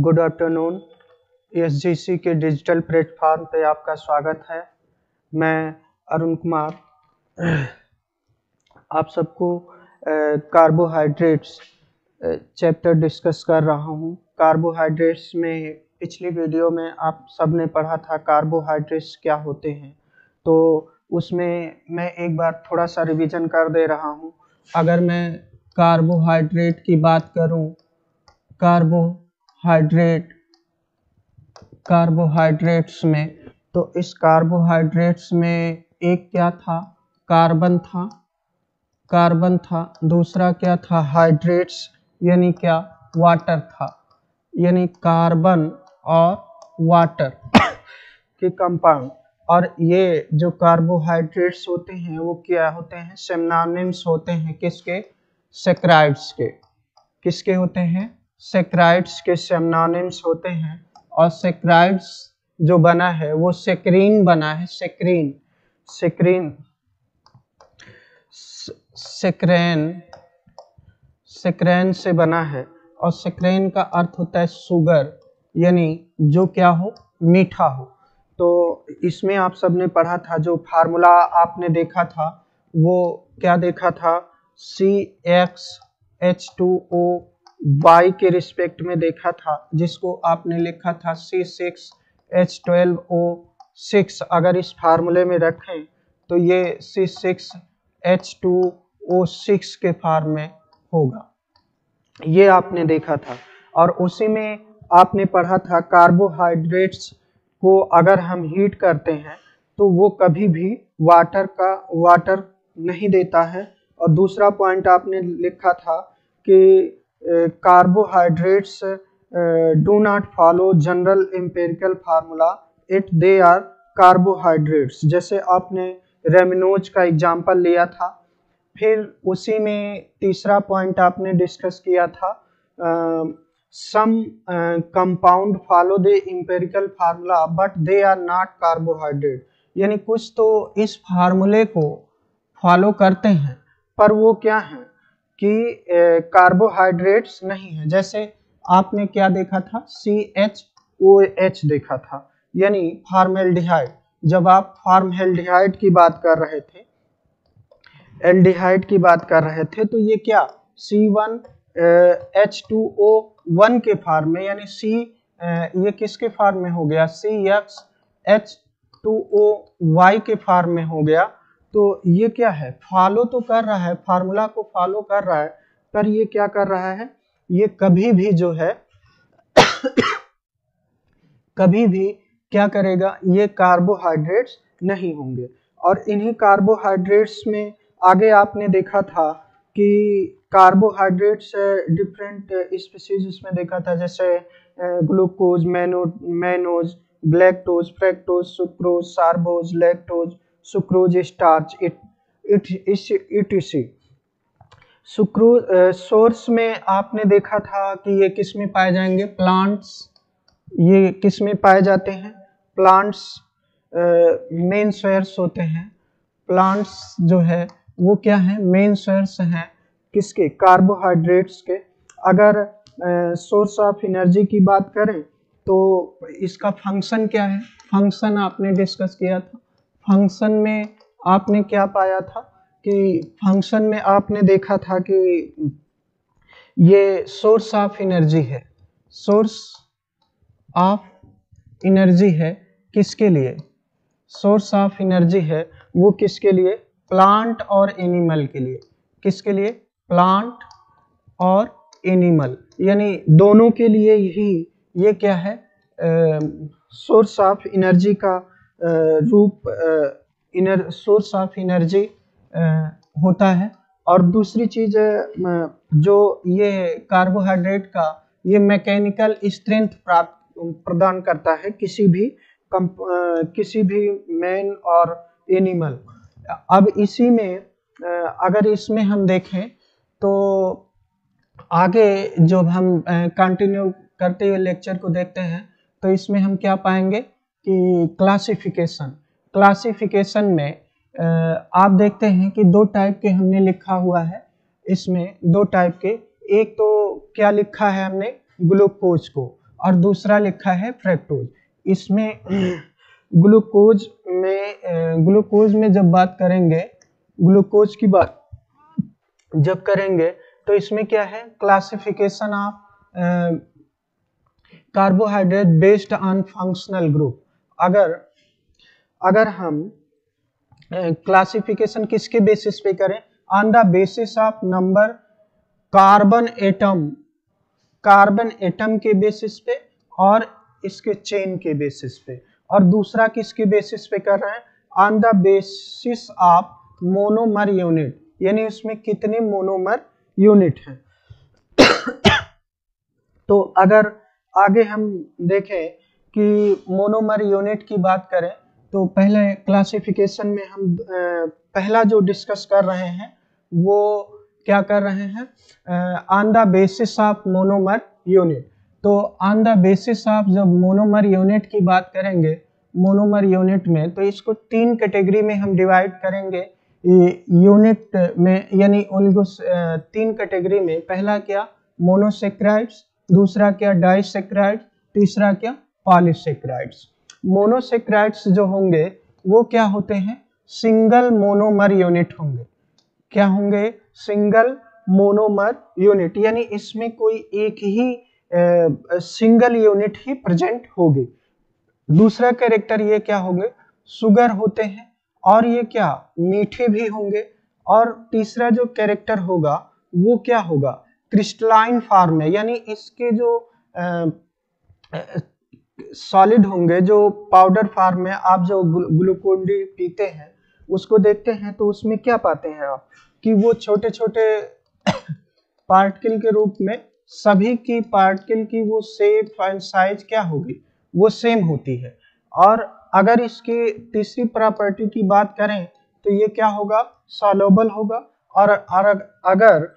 Good afternoon. एसजीसी के digital platform पे आपका स्वागत है। मैं अरुण कुमार आप सबको कार्बोहाइड्रेट्स चैप्टर डिस्कस कर रहा हूँ। कार्बोहाइड्रेट्स में पिछली वीडियो में आप सब ने पढ़ा था कार्बोहाइड्रेट्स क्या होते हैं, तो उसमें मैं एक बार थोड़ा सा रिवीजन कर दे रहा हूँ। अगर मैं कार्बोहाइड्रेट की बात करूँ, कार्बोहाइड्रेट्स में, तो इस कार्बोहाइड्रेट्स में एक क्या था, कार्बन था, दूसरा क्या था, हाइड्रेट्स यानी क्या, वाटर था। यानी कार्बन और वाटर के कंपाउंड। और ये जो कार्बोहाइड्रेट्स होते हैं वो क्या होते हैं, सिनोनिम्स होते हैं किसके, सैकराइड्स के। किसके होते हैं, सैकराइड्स के सिनोनिम्स होते हैं। और सैकराइड्स जो बना है वो सेक्रीन बना है, सेक्रेन से बना है। और सेक्रेन का अर्थ होता है शुगर, यानी जो क्या हो, मीठा हो। तो इसमें आप सबने पढ़ा था, जो फार्मूला आपने देखा था वो क्या देखा था, CxH2O के रिस्पेक्ट में देखा था, जिसको आपने लिखा था C6H12O6। अगर इस फार्मूले में रखें तो ये C6H2O6 के फॉर्म में होगा, ये आपने देखा था। और उसी में आपने पढ़ा था कार्बोहाइड्रेट्स को अगर हम हीट करते हैं तो वो कभी भी वाटर नहीं देता है। और दूसरा पॉइंट आपने लिखा था कि carbohydrates do not follow general empirical formula it they are carbohydrates. जैसे आपने रेमिनोज का एग्जांपल लिया था। फिर उसी में तीसरा पॉइंट आपने डिस्कस किया था, some compound follow the empirical formula but they are not carbohydrate. यानी कुछ तो इस फार्मूले को फॉलो करते हैं पर वो क्या है कि कार्बोहाइड्रेट्स नहीं है। जैसे आपने क्या देखा था, CHOH देखा था, यानी फॉर्मेल्डिहाइड। जब आप फॉर्मेल्डिहाइड की बात कर रहे थे, एल्डिहाइड की बात कर रहे थे, तो ये क्या C1H2O1 के फॉर्म में, यानी ये किसके फॉर्म में हो गया, CXH2OY के फॉर्म में हो गया। तो ये क्या है, फॉलो तो कर रहा है, फार्मूला को फॉलो कर रहा है, पर ये क्या कर रहा है, ये कभी भी जो है कभी भी क्या करेगा, ये कार्बोहाइड्रेट्स नहीं होंगे। और इन्हीं कार्बोहाइड्रेट्स में आगे आपने देखा था कि कार्बोहाइड्रेट्स डिफरेंट स्पीशीज उसमें देखा था, जैसे glucose, mannose, galactose, fructose, sucrose, sorbose, lactose, sucrose, starch, etc. Sucrose source में आपने देखा था कि ये किस में पाए जाएंगे, प्लांट्स। ये किस में पाए जाते हैं, प्लांट्स मेन सोर्स होते हैं। प्लांट्स जो है वो क्या है, मेन सोर्स हैं किसके, कार्बोहाइड्रेट्स के। अगर सोर्स ऑफ एनर्जी की बात करें तो इसका फंक्शन क्या है, फंक्शन आपने डिस्कस किया था। फंक्शन में आपने क्या पाया था कि फंक्शन में आपने देखा था कि ये सोर्स ऑफ एनर्जी है, सोर्स ऑफ एनर्जी है किसके लिए, सोर्स ऑफ एनर्जी है वो किसके लिए, प्लांट और एनिमल के लिए। किसके लिए, प्लांट और एनिमल, यानी दोनों के लिए ही ये क्या है, सोर्स ऑफ एनर्जी का रूप, सोर्स ऑफ एनर्जी होता है। और दूसरी चीज जो ये कार्बोहाइड्रेट का ये मैकेनिकल स्ट्रेंथ प्रदान करता है किसी भी मैन और एनिमल। अब इसी में अगर इसमें हम देखें तो आगे जब हम कंटिन्यू करते हुए लेक्चर को देखते हैं तो इसमें हम क्या पाएंगे कि क्लासिफिकेशन में आप देखते हैं कि दो टाइप के हमने लिखा हुआ है। इसमें दो टाइप के, एक तो क्या लिखा है हमने, ग्लूकोज को, और दूसरा लिखा है फ्रक्टोज। इसमें ग्लूकोज में जब बात करेंगे, ग्लूकोज की बात जब करेंगे तो इसमें क्या है, classification of carbohydrate based on functional group. अगर हम क्लासिफिकेशन किसके बेसिस पे करें, on the basis of number carbon atom के बेसिस पे और इसके चेन के बेसिस पे, और दूसरा किसके बेसिस पे कर रहे हैं, on the basis of monomer unit, यानी उसमें कितने मोनोमर यूनिट हैं। तो अगर आगे हम देखें कि मोनोमर यूनिट की बात करें तो पहले क्लासिफिकेशन में हम पहला जो डिस्कस कर रहे हैं वो क्या कर रहे हैं, on the basis of monomer unit. तो ऑन द बेसिस ऑफ जब मोनोमर यूनिट की बात करेंगे, मोनोमर यूनिट में तो इसको 3 कैटेगरी में हम डिवाइड करेंगे यूनिट में, यानी उनको 3 कैटेगरी में। पहला क्या, मोनोसेक्राइड्स, दूसरा क्या डाइसेक्राइड्स, तीसरा क्या पॉलीसेक्राइड्स। मोनोसेक्राइड्स जो होंगे वो क्या होते हैं, सिंगल मोनोमर यूनिट होंगे। क्या होंगे, सिंगल मोनोमर यूनिट, यानी इसमें कोई एक ही सिंगल यूनिट ही प्रेजेंट होगी। दूसरा कैरेक्टर ये क्या होंगे, शुगर होते हैं और ये क्या मीठे भी होंगे। और तीसरा जो कैरेक्टर होगा वो क्या होगा, क्रिस्टलाइन फॉर्म में, यानी इसके जो सॉलिड होंगे, जो पाउडर फॉर्म में आप जो ग्लूकोन डी पीते हैं उसको देखते हैं तो उसमें क्या पाते हैं आप कि वो छोटे छोटे पार्टिकल के रूप में, सभी की पार्टिकल की वो शेप एंड साइज क्या होगी, वो सेम होती है। और अगर इसकी तीसरी प्रॉपर्टी की बात करें तो ये क्या होगा, सॉल्युबल होगा। और अगर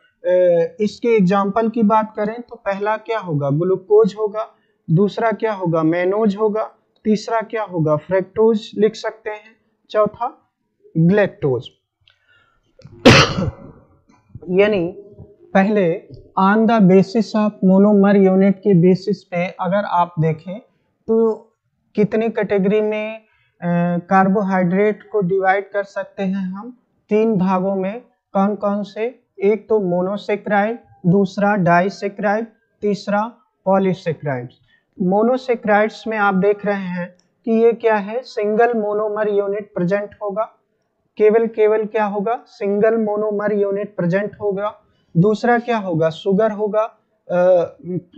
इसके एग्जाम्पल की बात करें तो पहला क्या होगा, ग्लूकोज होगा, दूसरा क्या होगा, मैनोज होगा, तीसरा क्या होगा, फ्रक्टोज लिख सकते हैं, चौथा ग्लैक्टोज। यानी पहले on the basis of monomer unit के बेसिस पे अगर आप देखें तो कितनी कैटेगरी में कार्बोहाइड्रेट को डिवाइड कर सकते हैं हम, 3 भागों में। कौन कौन से, एक तो मोनोसेक्राइड, दूसरा डाइसेक्राइड, तीसरा पॉलीसेक्राइड। मोनोसेक्राइड्स में आप देख रहे हैं कि ये क्या है, सिंगल मोनोमर यूनिट प्रेजेंट होगा, केवल क्या होगा, सिंगल मोनोमर यूनिट प्रेजेंट होगा। दूसरा क्या होगा, शुगर होगा,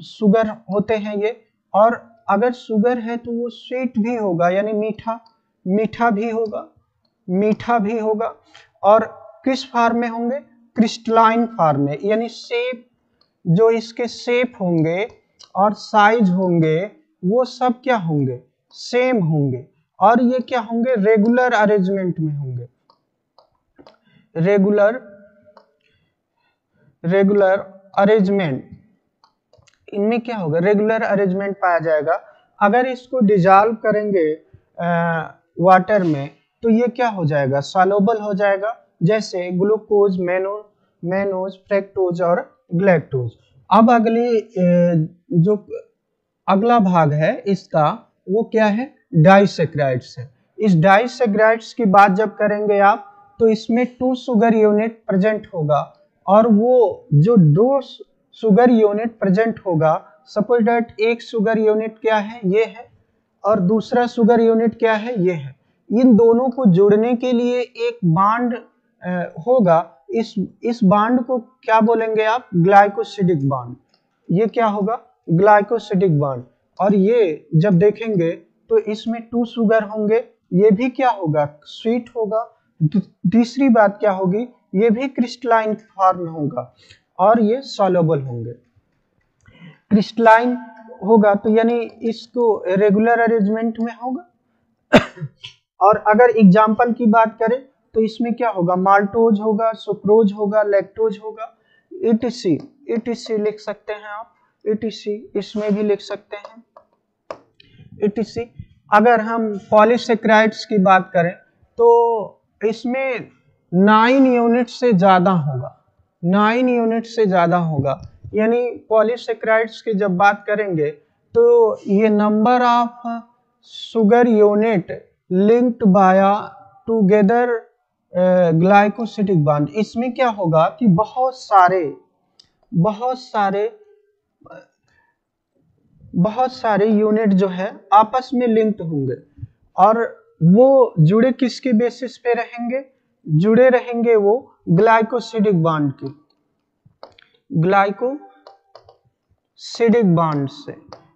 शुगर होते हैं ये, और अगर शुगर है तो वो स्वीट भी होगा, यानी मीठा भी होगा। और किस फॉर्म में होंगे, क्रिस्टलाइन फॉर्म में, यानी शेप, जो इसके शेप होंगे और साइज होंगे वो सब क्या होंगे, सेम होंगे। और ये क्या होंगे, रेगुलर अरेंजमेंट में होंगे, रेगुलर अरेंजमेंट, इनमें क्या होगा, रेगुलर अरेंजमेंट पाया जाएगा। अगर इसको डिजॉल्व करेंगे वाटर में तो ये क्या हो जाएगा, सॉल्युबल हो जाएगा, जैसे ग्लूकोज, मैनोज, फ्रक्टोज और ग्लैक्टोज। अब जो अगला भाग है इसका वो क्या है, डाइसेक्राइड्स है। इस डाइसेक्राइड्स की बात जब करेंगे आप तो इसमें 2 शुगर यूनिट प्रेजेंट होगा, और वो जो 2 शुगर यूनिट प्रेजेंट होगा, सपोज दैट एक शुगर यूनिट क्या है, ये है, और दूसरा शुगर यूनिट क्या है, ये है। इन दोनों को जोड़ने के लिए एक बॉन्ड होगा, इस बॉन्ड को क्या बोलेंगे आप, ग्लाइकोसिडिक बॉन्ड। ये क्या होगा, ग्लाइकोसिडिक बॉन्ड। और ये जब देखेंगे तो इसमें 2 शुगर होंगे, ये भी क्या होगा, स्वीट होगा। तीसरी बात क्या होगी, ये भी क्रिस्टलाइन फॉर्म में होगा और ये सॉल्युबल होंगे। क्रिस्टलाइन होगा तो यानी इसको रेगुलर अरेंजमेंट में होगा। और अगर एग्जाम्पल की बात करें तो इसमें क्या होगा, माल्टोज होगा, सुक्रोज होगा, लैक्टोज होगा, ETC लिख सकते हैं आप, ETC इसमें भी लिख सकते हैं, ETC। अगर हम पॉलीसेक्राइड्स की बात करें तो इसमें 9 यूनिट से ज्यादा होगा, 9 यूनिट से ज्यादा होगा। यानी पॉलीसेक्राइड्स की जब बात करेंगे तो ये number of sugar unit linked बाया टुगेदर ग्लाइकोसिडिक बॉन्ड, इसमें क्या होगा कि बहुत सारे यूनिट जो है आपस में लिंक्ड होंगे और वो जुड़े किसके बेसिस पे रहेंगे, जुड़े रहेंगे वो ग्लाइकोसिडिक बॉन्ड के,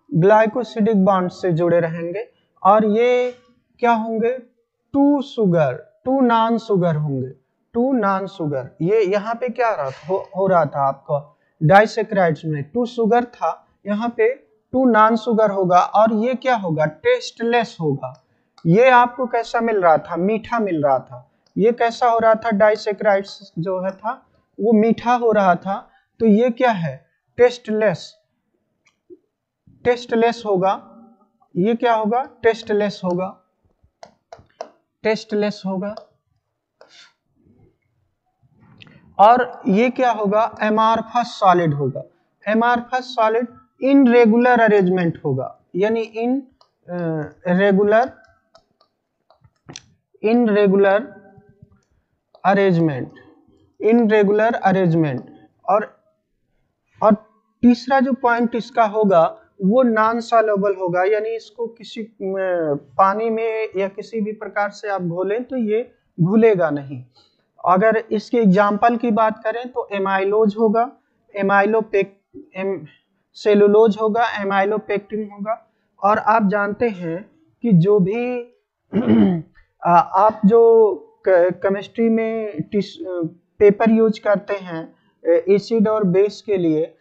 ग्लाइकोसिडिक बॉन्ड से जुड़े रहेंगे। और ये क्या होंगे, टू नॉन शुगर होंगे, टू नॉन शुगर। ये यहाँ पे क्या हो रहा था आपको डाइसेक्राइड्स में, 2 शुगर था, यहाँ पे 2 नॉन शुगर होगा और ये क्या होगा, टेस्टलेस होगा। ये आपको कैसा मिल रहा था, मीठा मिल रहा था। ये कैसा हो रहा था, डाइसेक्राइड्स जो है था वो मीठा हो रहा था, तो ये क्या है, टेस्टलेस होगा। ये क्या होगा, टेस्टलेस होगा। और ये क्या होगा, एमार्फस सॉलिड होगा। एमार्फस सॉलिड इनरेगुलर अरेंजमेंट होगा, यानी इनरेगुलर अरेंजमेंट। और तीसरा जो पॉइंट इसका होगा वो नॉन सॉल्युबल होगा, यानी इसको किसी पानी में या किसी भी प्रकार से आप घोलें तो ये घुलेगा नहीं। अगर इसके एग्जाम्पल की बात करें तो एमाइलोज होगा, सेलुलोज होगा, एमाइलोपेक्टिन होगा। और आप जानते हैं कि जो भी आप जो केमिस्ट्री में पेपर यूज करते हैं एसिड और बेस के लिए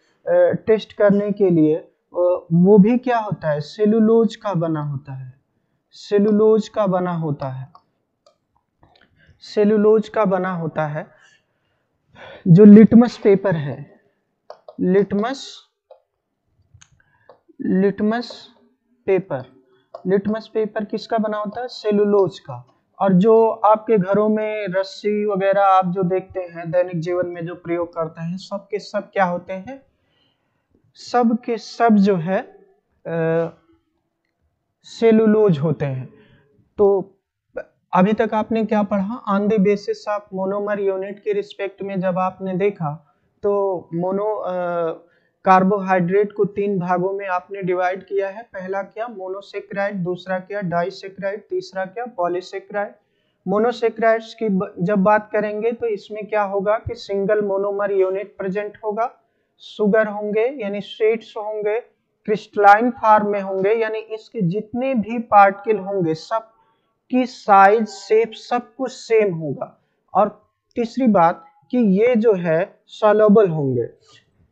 टेस्ट करने के लिए, वो भी क्या होता है, सेलुलोज का बना होता है। जो लिटमस पेपर है, लिटमस पेपर किसका बना होता है, सेलुलोज का। और जो आपके घरों में रस्सी वगैरह आप जो देखते हैं दैनिक जीवन में जो प्रयोग करते हैं, सब के सब क्या होते हैं, सब के सब जो है सेलुलोज होते हैं। तो अभी तक आपने क्या पढ़ा, on the basis of monomer unit के रिस्पेक्ट में जब आपने देखा तो कार्बोहाइड्रेट को 3 भागों में आपने डिवाइड किया है। पहला क्या, मोनोसेक्राइड, दूसरा क्या डाइसेक्राइड, तीसरा क्या पॉलीसेक्राइड। मोनोसेक्राइड्स की जब बात करेंगे तो इसमें क्या होगा कि सिंगल मोनोमर यूनिट प्रेजेंट होगा, शुगर होंगे यानी स्वीट्स होंगे, क्रिस्टलाइन फॉर्म में होंगे, यानी इसके जितने भी पार्टिकल होंगे सब की साइज शेप सब कुछ सेम होगा। और तीसरी बात कि ये जो है सॉल्युबल होंगे।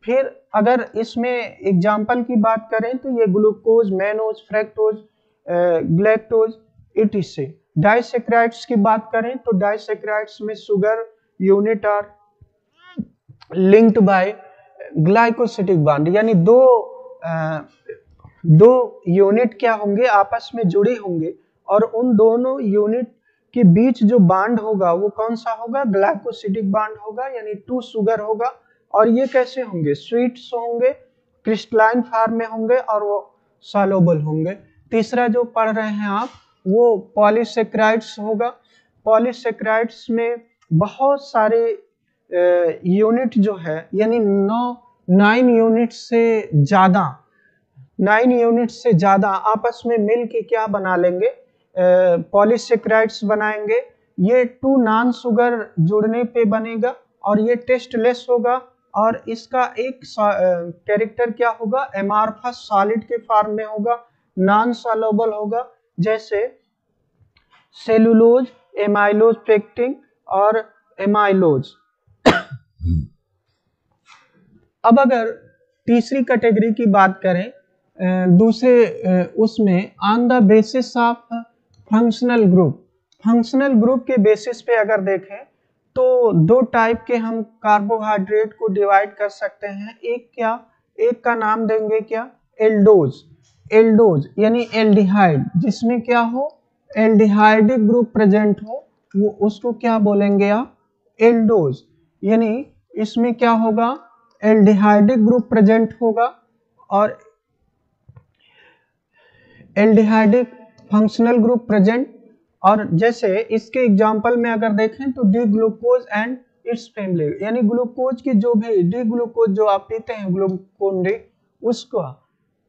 फिर अगर इसमें एग्जाम्पल की बात करें तो ये glucose, mannose, fructose, galactose etc। Disaccharides की बात करें तो डाइसेक्राइड्स में sugar unit are linked by glycosidic bond, यानी दो यूनिट क्या होंगे, आपस में जुड़े होंगे और उन दोनों यूनिट के बीच जो बॉन्ड होगा वो कौन सा होगा, ग्लाइकोसिडिक बॉन्ड होगा, यानी 2 शुगर होगा। और ये कैसे होंगे, स्वीट्स होंगे, क्रिस्टलाइन फॉर्म में होंगे और वो सॉल्युबल होंगे। तीसरा जो पढ़ रहे हैं आप वो पॉलीसेक्राइड्स होगा। पॉलीसेक्राइड्स में बहुत सारे यूनिट जो है, यानी 9 यूनिट से ज्यादा आपस में मिल के क्या बना लेंगे, पॉलीसेक्राइड्स बनाएंगे। ये 2 नॉन शुगर जुड़ने पे बनेगा और ये टेस्टलेस होगा। और इसका एक कैरेक्टर क्या होगा, एमार्फस सॉलिड के फॉर्म में होगा, नॉन सॉल्युबल होगा, जैसे सेलुलोज, एमाइलोज पेक्टिन और एमाइलोज। अब अगर तीसरी कैटेगरी की बात करें दूसरे उसमें on the basis of functional group के बेसिस पे अगर देखें तो 2 टाइप के हम कार्बोहाइड्रेट को डिवाइड कर सकते हैं। एक का नाम देंगे क्या, एल्डोज यानी एल्डिहाइड, जिसमें क्या हो, एल्डिहाइडिक ग्रुप प्रेजेंट हो, वो उसको क्या बोलेंगे आप, एल्डोज। यानी इसमें क्या होगा, एल्डिहाइडिक ग्रुप प्रेजेंट होगा और एल्डिहाइडिक फंक्शनल ग्रुप प्रेजेंट। और जैसे इसके एग्जांपल में अगर देखें तो D glucose and it's family, यानी ग्लूकोज की जो भी डी ग्लूकोज जो आप पीते हैं ग्लूकोन डी, उसको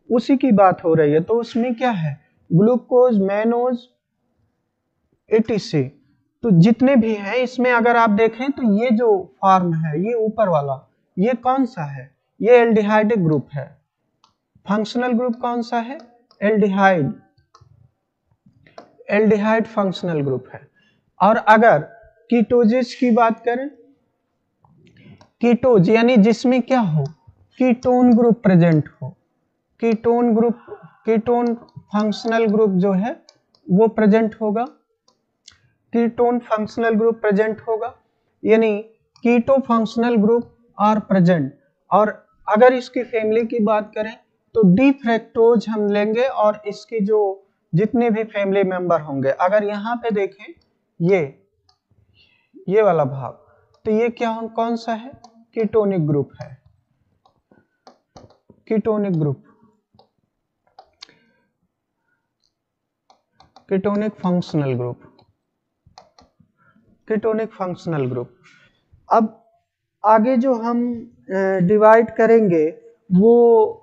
उसी की बात हो रही है। तो उसमें क्या है, ग्लूकोज, मैनोज, एटीसी, तो जितने भी हैं इसमें अगर आप देखें तो ये जो फॉर्म है, ये ऊपर वाला, ये कौन सा है, ये एल्डिहाइडिक ग्रुप है। फंक्शनल ग्रुप कौन सा है, एल्डिहाइड, एल्डिहाइड फंक्शनल ग्रुप है। और अगर कीटोजेस की बात करें, कीटोज यानी जिसमें क्या हो, कीटोन ग्रुप प्रेजेंट हो, ketone group, ketone functional group जो है वो प्रेजेंट होगा, कीटोन फंक्शनल ग्रुप प्रेजेंट होगा, यानी कीटो फंक्शनल ग्रुप आर प्रेजेंट। और अगर इसकी फैमिली की बात करें तो डी फ्रैक्टोज हम लेंगे और इसकी जो जितने भी फैमिली मेंबर होंगे, अगर यहाँ पे देखें ये वाला भाग, तो ये क्या कौन सा है, कीटोनिक ग्रुप है, ketonic group, ketonic functional group, ketonic functional group. अब आगे जो हम डिवाइड करेंगे वो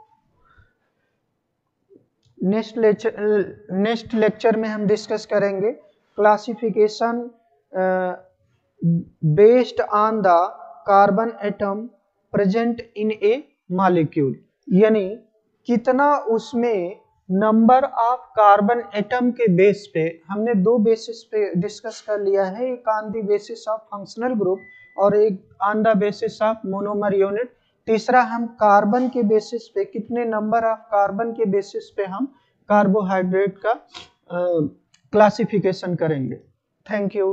नेक्स्ट लेक्चर में हम डिस्कस करेंगे, classification based on the carbon atom present in A molecule, यानी कितना उसमें नंबर ऑफ कार्बन एटम के बेस पे, हमने दो बेसिस पे डिस्कस कर लिया है, एक on the basis of functional group और एक on the basis of monomer unit. तीसरा हम कार्बन के बेसिस पे, कितने नंबर ऑफ कार्बन के बेसिस पे हम कार्बोहाइड्रेट का क्लासिफिकेशन करेंगे। Thank you.